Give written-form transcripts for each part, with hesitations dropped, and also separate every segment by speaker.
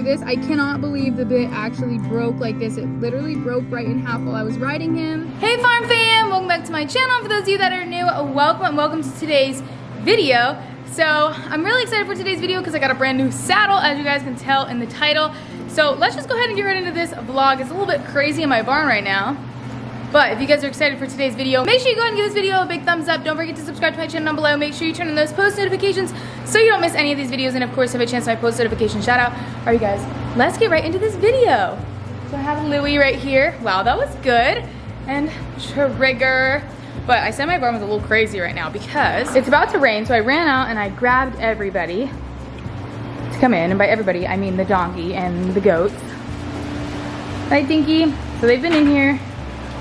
Speaker 1: believe this. I cannot believe the bit actually broke like this. It literally broke right in half while I was riding him. Hey farm fam, welcome back to my channel. For those of you that are new, welcome to today's video. So I'm really excited for today's video because I got a brand new saddle, as you guys can tell in the title. So let's just go ahead and get right into this vlog. It's a little bit crazy in my barn right now. But if you guys are excited for today's video, make sure you go ahead and give this video a big thumbs up. Don't forget to subscribe to my channel down below. Make sure you turn on those post notifications so you don't miss any of these videos. And of course, have a chance to my post notification shout out. All right, guys, let's get right into this video. So I have Louie right here. Wow, that was good. And Trigger. But I said my barn was a little crazy right now because it's about to rain. So I ran out and I grabbed everybody to come in. And by everybody, I mean the donkey and the goats. Right, Dinky? So they've been in here,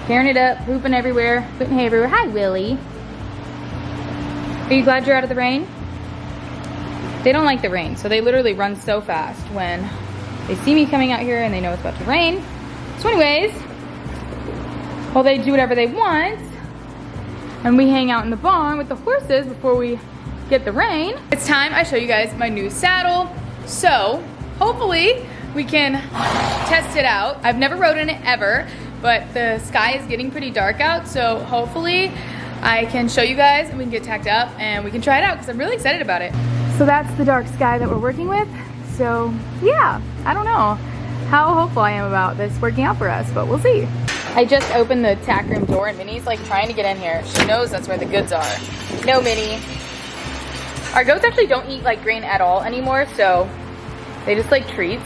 Speaker 1: tearing it up, pooping everywhere, putting hay everywhere. Hi, Willie. Are you glad you're out of the rain? They don't like the rain, so they literally run so fast when they see me coming out here and they know it's about to rain. So anyways, well, they do whatever they want, and we hang out in the barn with the horses before we get the rain. It's time I show you guys my new saddle. So hopefully we can test it out. I've never rode in it ever, but the sky is getting pretty dark out, so hopefully I can show you guys and we can get tacked up and we can try it out because I'm really excited about it. So that's the dark sky that we're working with. So yeah, I don't know how hopeful I am about this working out for us, but we'll see. I just opened the tack room door and Minnie's like trying to get in here. She knows that's where the goods are. No, Minnie. Our goats actually don't eat like grain at all anymore, so they just like treats.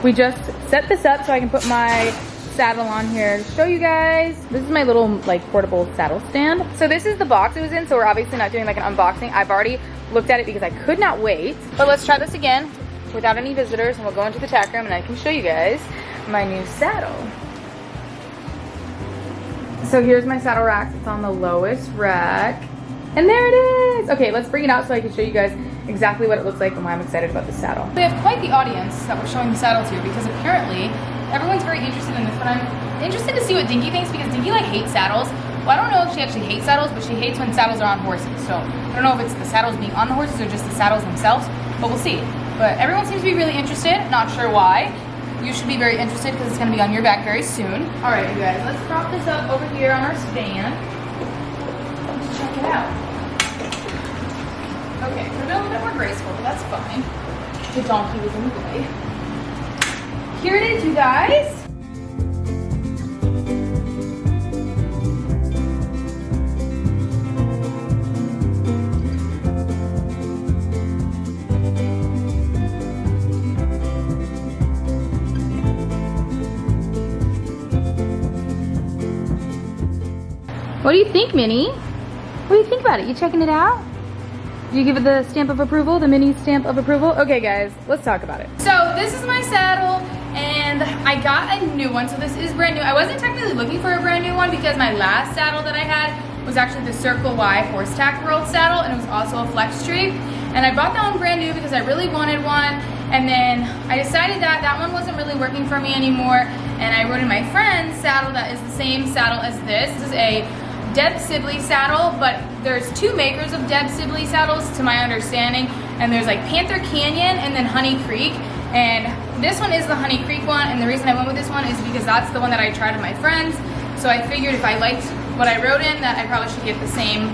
Speaker 1: We just set this up so I can put my saddle on here to show you guys. This is my little like portable saddle stand. So this is the box it was in, so we're obviously not doing like an unboxing. I've already looked at it because I could not wait. But let's try this again without any visitors and we'll go into the tack room and I can show you guys my new saddle. So here's my saddle rack. It's on the lowest rack. And there it is. Okay, let's bring it out so I can show you guys exactly what it looks like and why I'm excited about the saddle. We have quite the audience that we're showing the saddle to because apparently everyone's very interested in this, but I'm interested to see what Dinky thinks because Dinky like hates saddles. Well, I don't know if she actually hates saddles, but she hates when saddles are on horses. So I don't know if it's the saddles being on the horses or just the saddles themselves, but we'll see. But everyone seems to be really interested, not sure why. You should be very interested because it's gonna be on your back very soon. All right, you guys, let's prop this up over here on our stand. Let's check it out. Okay, so a little bit more graceful, but that's fine. The donkey was in the way. Here it is, you guys. What do you think, Minnie? What do you think about it? You checking it out? Do you give it the stamp of approval, the mini stamp of approval? Okay guys, let's talk about it. So this is my saddle and I got a new one. So this is brand new. I wasn't technically looking for a brand new one because my last saddle that I had was actually the Circle Y Horse Tack World saddle and it was also a flex tree. And I bought that one brand new because I really wanted one. And then I decided that that one wasn't really working for me anymore. And I rode in my friend's saddle that is the same saddle as this. This is a Deb Sibley saddle, but there's two makers of Deb Sibley saddles to my understanding, and there's like Panther Canyon and then Honey Creek, and this one is the Honey Creek one, and the reason I went with this one is because that's the one that I tried with my friends, so I figured if I liked what I rode in that I probably should get the same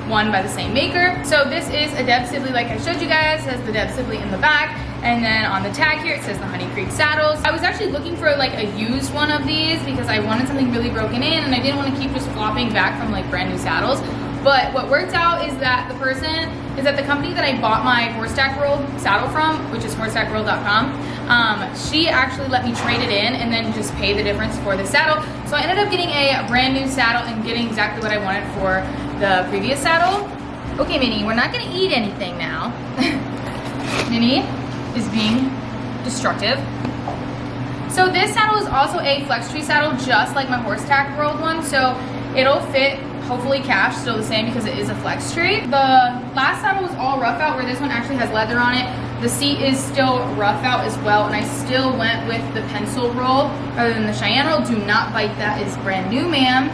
Speaker 1: one by the same maker. So this is a Deb Sibley like I showed you guys. It says the Deb Sibley in the back, and then on the tag here it says the Honey Creek saddles. I was actually looking for like a used one of these because I wanted something really broken in and I didn't want to keep just flopping back from like brand new saddles. But what worked out is that the company that I bought my Horse Tack World saddle from, which is horsetackworld.com, she actually let me trade it in and then just pay the difference for the saddle. So I ended up getting a brand new saddle and getting exactly what I wanted for the previous saddle. Okay, Minnie, we're not gonna eat anything now. Minnie is being destructive. So this saddle is also a flex tree saddle, just like my Horse Tack World one. So it'll fit, hopefully cash, still the same because it is a flex tree. The last saddle was all rough out, where this one actually has leather on it. The seat is still rough out as well, and I still went with the pencil roll rather than the Cheyenne roll. Do not bite, that is brand new, ma'am.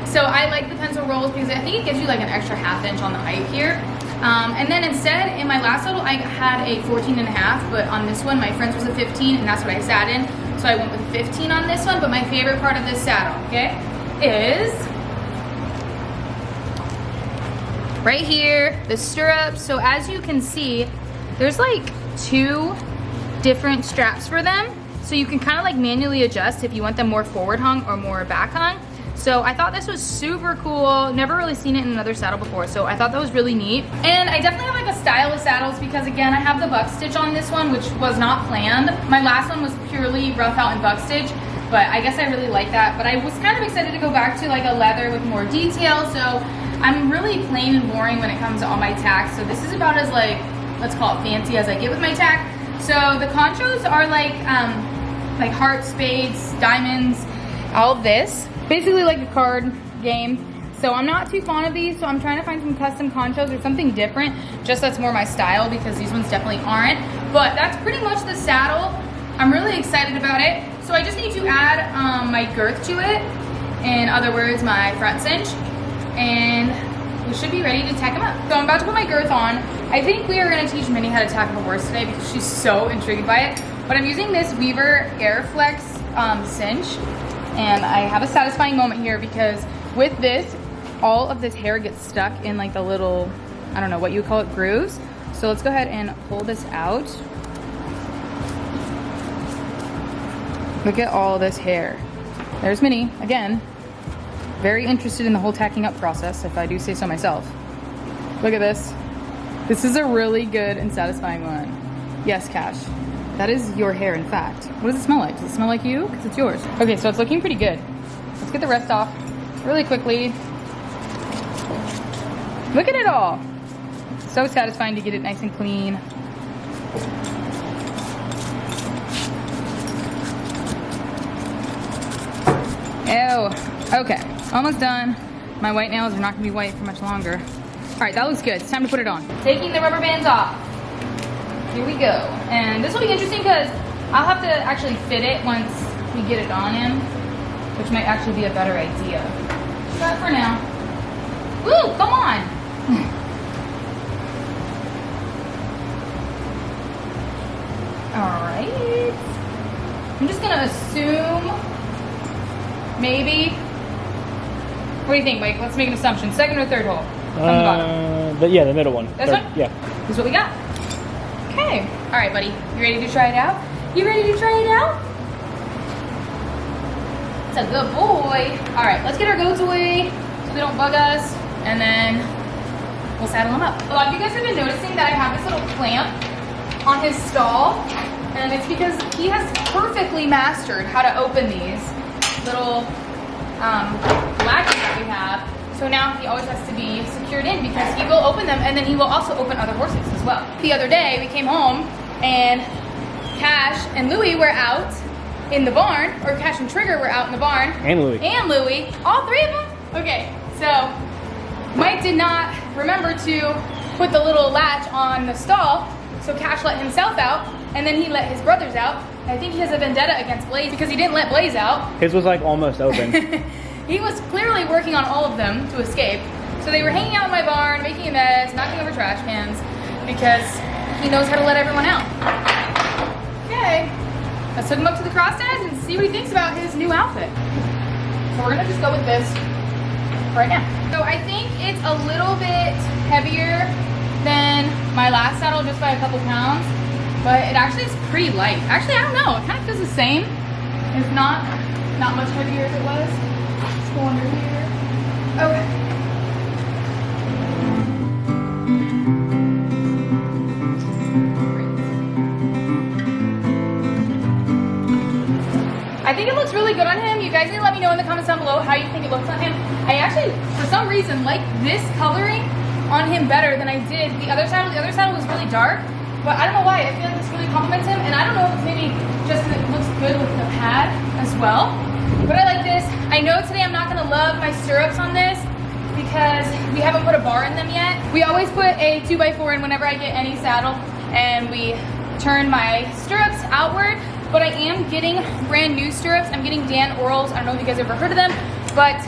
Speaker 1: So I like the pencil rolls because I think it gives you like an extra ½ inch on the height here. And then instead, in my last saddle, I had a 14.5, but on this one, my friend's was a 15, and that's what I sat in. So I went with 15 on this one, but my favorite part of this saddle, okay, is right here, the stirrups. So as you can see, there's like 2 different straps for them. So you can kind of like manually adjust if you want them more forward hung or more back hung. So I thought this was super cool. Never really seen it in another saddle before, so I thought that was really neat. And I definitely have like a style of saddles because again, I have the buck stitch on this one, which was not planned. My last one was purely rough out and buck stitch, but I guess I really like that. But I was kind of excited to go back to like a leather with more detail. So I'm really plain and boring when it comes to all my tacks. So this is about as like, let's call it fancy as I get with my tack. So the conchos are like hearts, spades, diamonds, all of this. Basically like a card game. So I'm not too fond of these, so I'm trying to find some custom conchos or something different, just that's more my style because these ones definitely aren't. But that's pretty much the saddle. I'm really excited about it. So I just need to add my girth to it. In other words, my front cinch. And we should be ready to tack him up. So I'm about to put my girth on. I think we are gonna teach Minnie how to tack up a horse today because she's so intrigued by it. But I'm using this Weaver Airflex cinch. And I have a satisfying moment here because with this, all of this hair gets stuck in like the little, I don't know what you would call it, grooves. So let's go ahead and pull this out. Look at all this hair. There's Minnie, again, very interested in the whole tacking up process, if I do say so myself. Look at this. This is a really good and satisfying one. Yes, Cash. That is your hair, in fact. What does it smell like? Does it smell like you? Because it's yours. Okay, so it's looking pretty good. Let's get the rest off really quickly. Look at it all. So satisfying to get it nice and clean. Ew. Okay, almost done. My white nails are not gonna be white for much longer. All right, that looks good. It's time to put it on. Taking the rubber bands off. Here we go. And this will be interesting because I'll have to actually fit it once we get it on him, which might actually be a better idea. But for now. Woo, come on. All right. I'm just gonna assume, maybe. What do you think, Mike? Let's make an assumption. Second or third hole? From the bottom.
Speaker 2: Yeah, the middle one.
Speaker 1: This one?
Speaker 2: Yeah.
Speaker 1: This is what we got. Okay. All right, buddy. You ready to try it out? You ready to try it out? It's a good boy. All right, let's get our goats away so they don't bug us, and then we'll saddle him up. A lot of you guys have been noticing that I have this little clamp on his stall, and it's because he has perfectly mastered how to open these little latches that we have. So now he always has to be secured in because he will open them, and then he will also open other horses as well. The other day we came home and Cash and Louie were out in the barn, or Cash and Trigger were out in the barn.
Speaker 2: And Louie.
Speaker 1: And Louie. All three of them? Okay, so Mike did not remember to put the little latch on the stall, so Cash let himself out, and then he let his brothers out. I think he has a vendetta against Blaze because he didn't let Blaze out.
Speaker 2: His was like almost open.
Speaker 1: He was clearly working on all of them to escape. So they were hanging out in my barn, making a mess, knocking over trash cans, because he knows how to let everyone out. Okay, let's hook him up to the cross ties and see what he thinks about his new outfit. So we're gonna just go with this right now. So I think it's a little bit heavier than my last saddle just by a couple pounds, but it actually is pretty light. Actually, I don't know, it kind of feels the same. If not much heavier as it was. Let's go under here. Okay. I think it looks really good on him. You guys need to let me know in the comments down below how you think it looks on him. I actually, for some reason, like this coloring on him better than I did the other saddle. The other saddle was really dark, but I don't know why. I feel like this really compliments him, and I don't know if it's maybe just because it looks good with the pad as well. But I like this. I know today I'm not gonna love my stirrups on this because we haven't put a bar in them yet. We always put a 2x4 in whenever I get any saddle, and we turn my stirrups outward. But I am getting brand new stirrups. I'm getting Dan Orals. I don't know if you guys ever heard of them, but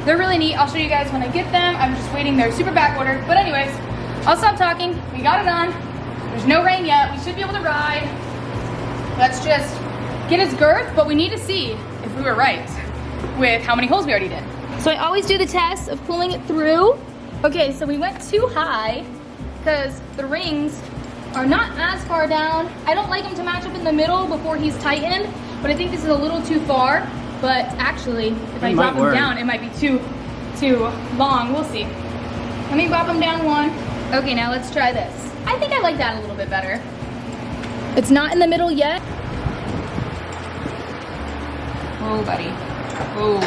Speaker 1: they're really neat. I'll show you guys when I get them. I'm just waiting. They're super back ordered. But anyways, I'll stop talking. We got it on. There's no rain yet. We should be able to ride. Let's just get his girth, but we need to see if we were right with how many holes we already did. So I always do the test of pulling it through. Okay, so we went too high because the rings are not as far down. I don't like them to match up in the middle before he's tightened, but I think this is a little too far. But actually, if I drop them down, it might be too long. We'll see. Let me drop them down one. Okay, now let's try this. I think I like that a little bit better. It's not in the middle yet. Oh, buddy. Oh.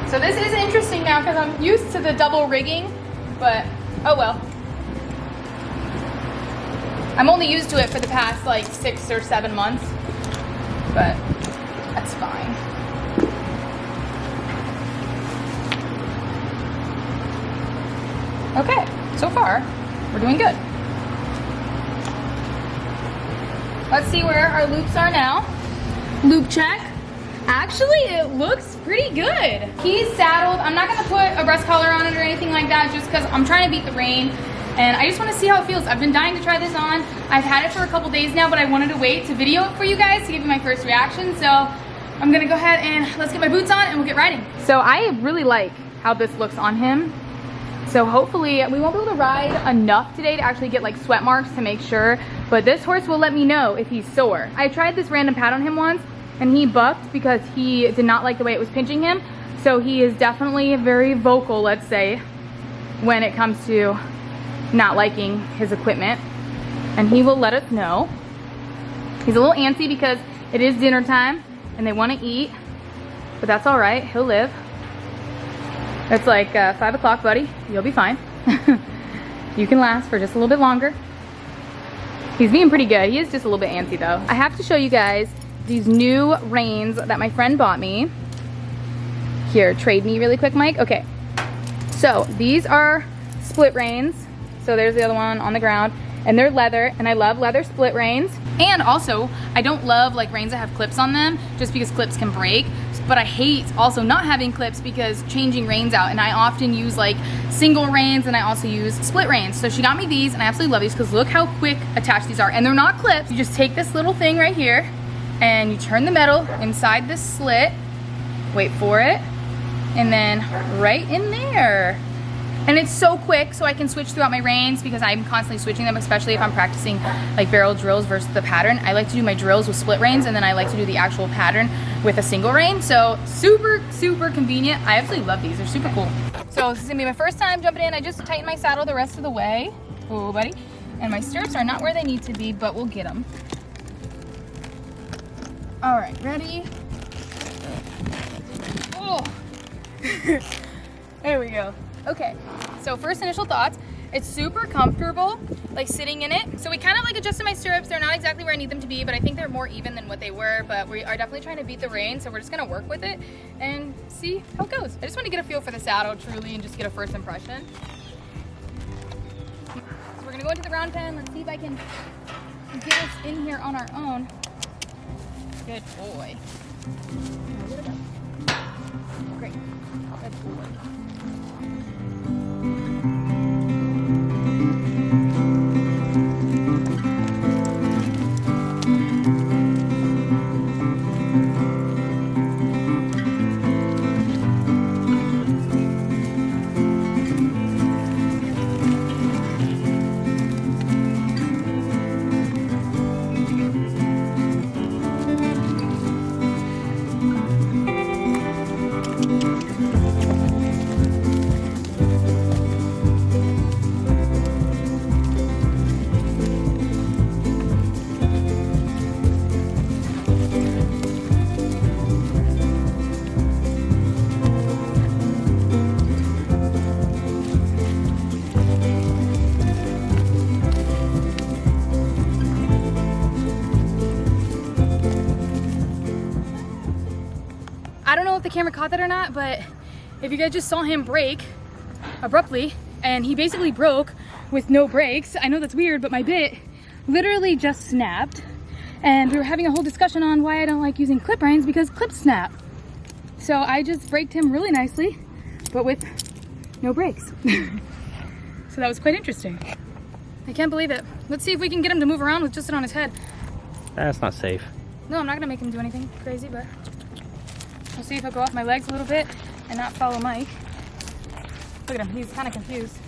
Speaker 1: So this is interesting now because I'm used to the double rigging, but oh well. I'm only used to it for the past like 6 or 7 months, but that's fine. Okay, so far, we're doing good. Let's see where our loops are now. Loop check. Actually, it looks pretty good. He's saddled. I'm not gonna put a breast collar on it or anything like that just because I'm trying to beat the rain. And I just wanna see how it feels. I've been dying to try this on. I've had it for a couple days now, but I wanted to wait to video it for you guys to give you my first reaction. So I'm gonna go ahead and let's get my boots on and we'll get riding. So I really like how this looks on him. So hopefully we won't be able to ride enough today to actually get like sweat marks to make sure, but this horse will let me know if he's sore. I tried this random pat on him once and he bucked because he did not like the way it was pinching him. So he is definitely very vocal, let's say, when it comes to not liking his equipment, and he will let us know. He's a little antsy because it is dinner time and they want to eat, but that's all right, he'll live. It's like 5 o'clock, buddy. You'll be fine. You can last for just a little bit longer. He's being pretty good. He is just a little bit antsy though. I have to show you guys these new reins that my friend bought me. Here, trade me really quick, Mike. Okay, so these are split reins. So there's the other one on the ground, and they're leather, and I love leather split reins. And also, I don't love like reins that have clips on them just because clips can break. But I hate also not having clips because changing reins out, and I often use like single reins and I also use split reins. So she got me these and I absolutely love these because look how quick attached these are, and they're not clips. You just take this little thing right here and you turn the metal inside this slit, wait for it, and then right in there. And it's so quick, so I can switch throughout my reins because I'm constantly switching them, especially if I'm practicing like barrel drills versus the pattern. I like to do my drills with split reins, and then I like to do the actual pattern with a single rein. So super, super convenient. I absolutely love these. They're super cool. So this is gonna be my first time jumping in. I just tightened my saddle the rest of the way. Oh, buddy. And my stirrups are not where they need to be, but we'll get them. All right, ready? Oh. There we go. Okay, so first initial thoughts, it's super comfortable, like sitting in it. So we kind of like adjusted my stirrups. They're not exactly where I need them to be, but I think they're more even than what they were, but we are definitely trying to beat the rain, so we're just gonna work with it and see how it goes. I just want to get a feel for the saddle truly and just get a first impression. So we're gonna go into the round pen. Let's see if I can get us in here on our own. Good boy. Great, good boy. I don't know if the camera caught that or not, but if you guys just saw him break abruptly, and he basically broke with no brakes. I know that's weird, but my bit literally just snapped, and we were having a whole discussion on why I don't like using clip reins because clips snap. So I just braked him really nicely, but with no brakes. So that was quite interesting. I can't believe it. Let's see if we can get him to move around with just it on his head.
Speaker 2: That's not safe.
Speaker 1: No, I'm not gonna make him do anything crazy, but we'll see if he'll go off my legs a little bit and not follow Mike. Look at him, he's kind of confused.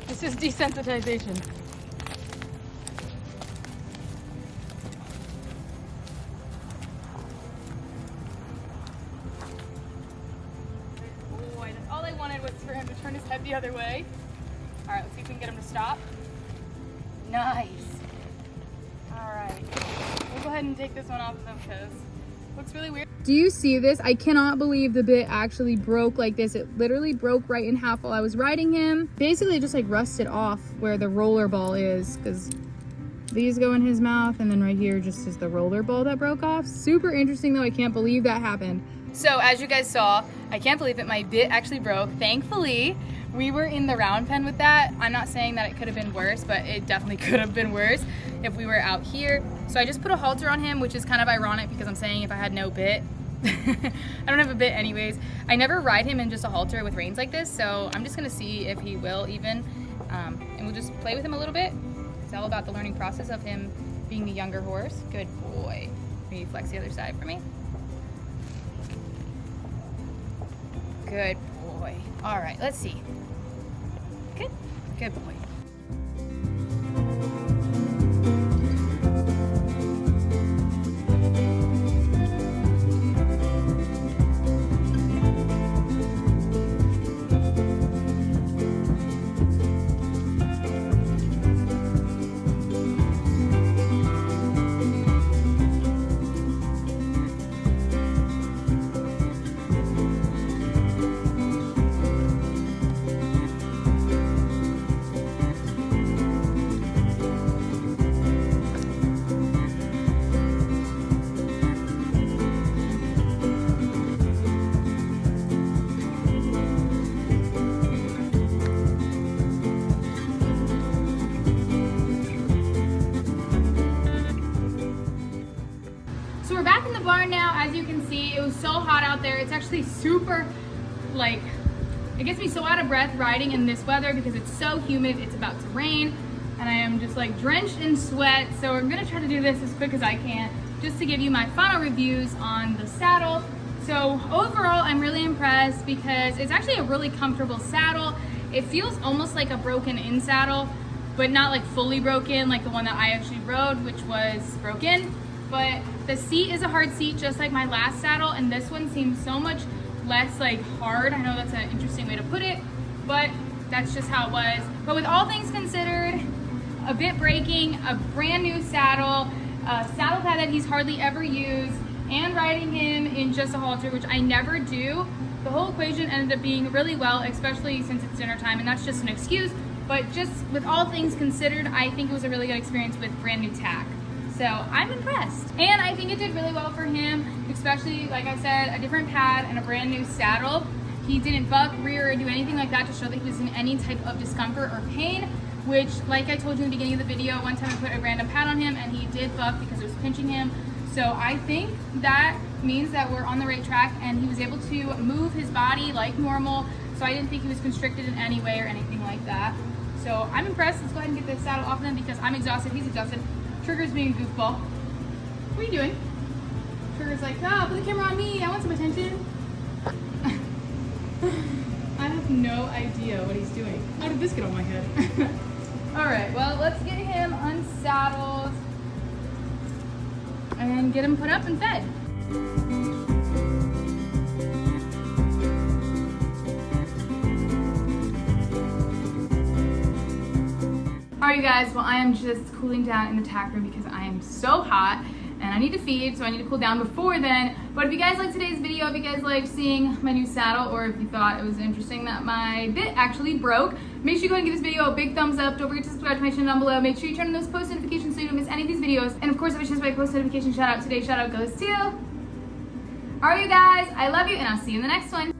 Speaker 1: It's just desensitization. Boy, that's all I wanted was for him to turn his head the other way. All right, let's see if we can get him to stop. Nice. All right, we'll go ahead and take this one off of him because it looks really weird. Do you see this? I cannot believe the bit actually broke like this. It literally broke right in half while I was riding him. Basically, it just like rusted off where the roller ball is because these go in his mouth and then right here just is the roller ball that broke off. Super interesting though. I can't believe that happened. So as you guys saw, I can't believe it. My bit actually broke. Thankfully, we were in the round pen with that. I'm not saying that it could have been worse, but it definitely could have been worse if we were out here. So I just put a halter on him, which is kind of ironic because I'm saying if I had no bit. I don't have a bit anyways. I never ride him in just a halter with reins like this, so I'm just gonna see if he will even, and we'll just play with him a little bit. It's all about the learning process of him being the younger horse. Good boy. Maybe flex the other side for me. Good boy. All right, let's see. Good, good boy. So we're back in the barn now. As you can see, it was so hot out there. It's actually super, like, it gets me so out of breath riding in this weather because it's so humid. It's about to rain and I am just like drenched in sweat. So we're gonna try to do this as quick as I can just to give you my final reviews on the saddle. So overall, I'm really impressed because it's actually a really comfortable saddle. It feels almost like a broken in saddle, but not like fully broken like the one that I actually rode, which was broken. But the seat is a hard seat, just like my last saddle, and this one seems so much less like hard. I know that's an interesting way to put it, but that's just how it was. But with all things considered, a bit breaking, a brand new saddle, a saddle pad that he's hardly ever used, and riding him in just a halter, which I never do, the whole equation ended up being really well, especially since it's dinner time, and that's just an excuse. But just with all things considered, I think it was a really good experience with brand new TACK. So I'm impressed. And I think it did really well for him, especially, like I said, a different pad and a brand new saddle. He didn't buck, rear, or do anything like that to show that he was in any type of discomfort or pain, which, like I told you in the beginning of the video, one time I put a random pad on him and he did buck because it was pinching him. So I think that means that we're on the right track and he was able to move his body like normal. So I didn't think he was constricted in any way or anything like that. So I'm impressed. Let's go ahead and get this saddle off of him because I'm exhausted, he's exhausted. Trigger's being a goofball. What are you doing? Trigger's like, oh, put the camera on me. I want some attention. I have no idea what he's doing. How did this get on my head? All right, well, let's get him unsaddled and get him put up and fed. Alright you guys, well I am just cooling down in the tack room because I am so hot and I need to feed, so I need to cool down before then. But if you guys liked today's video, if you guys liked seeing my new saddle, or if you thought it was interesting that my bit actually broke, make sure you go and give this video a big thumbs up. Don't forget to subscribe to my channel down below. Make sure you turn on those post notifications so you don't miss any of these videos. And of course, if it's just my post notification shout out, today's shout out goes to... Alright you guys, I love you and I'll see you in the next one.